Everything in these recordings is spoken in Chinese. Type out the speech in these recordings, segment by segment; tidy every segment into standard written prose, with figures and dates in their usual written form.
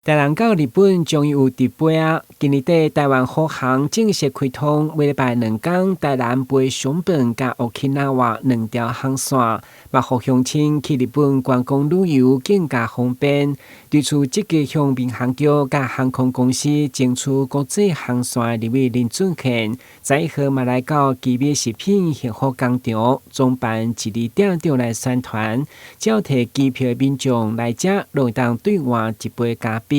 台南到日本終於有直飛啊！今日底台灣虎航正式開通，每禮拜2天台南飛松本甲沖縄2條航線，把互鄉親去日本觀光旅遊更加方便。對此，積極向民航局甲航空公司爭取國際航線的立委林俊憲，在和馬來港奇美食品幸福工廠總辦12點鐘來宣傳，只要提機票的民眾來這，就會當兌換一杯咖啡。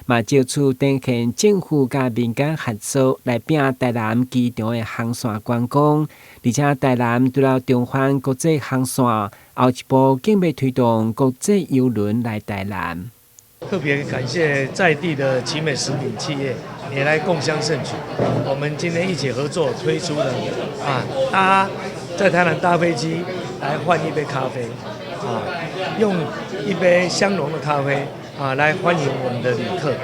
嘛，借此展現政府甲民間合作來拼台南機場的航線觀光，而且台南除了重返國際航線，後一步更要推動國際郵輪來台南。特別感謝在地的奇美食品企業也來共襄盛舉。我們今天一起合作推出了在台南搭飛機來換一杯咖啡，用一杯香濃的咖啡來歡迎我們的旅客。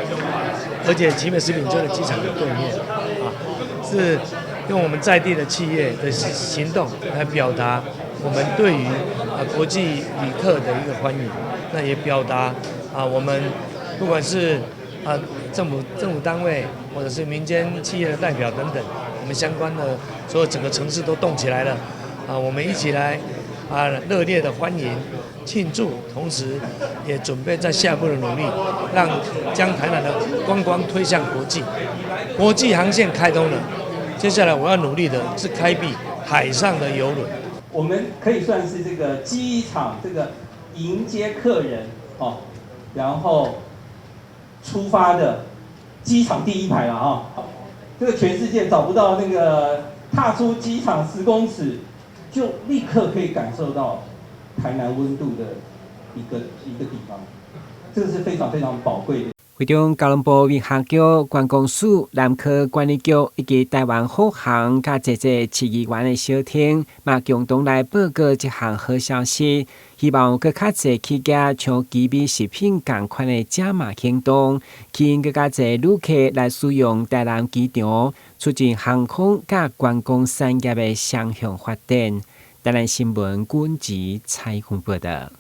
而且奇美食品就在機場的對面，是用我們在地的企業的行動來表達我們對於國際旅客的一個歡迎，那也表達我們不管是政府單位或者是民間企業的代表等等，我們相關的所有整個城市都動起來了，我們一起來熱烈的歡迎慶祝，同時也準備在下一步的努力，將台南的觀光推向國際，國際航線開通了，接下來我要努力的是開闢海上的郵輪。我們可以算是這個機場這個迎接客人然後出發的機場第一排了這個全世界找不到那個踏出機場10公尺就立刻可以感受到台南溫度的一個地方，這個是非常非常寶貴的。會中交通部民航局、觀光署、南科管理局以及台灣虎航甲這市議員的小廳，嘛共同來報告這項好消息，希望更較儕企業像奇美食品同款的加碼行動，吸引更較儕旅客來使用台南機場，促進航空甲觀光產業的雙向發展。台南新聞阮籍採訪報道。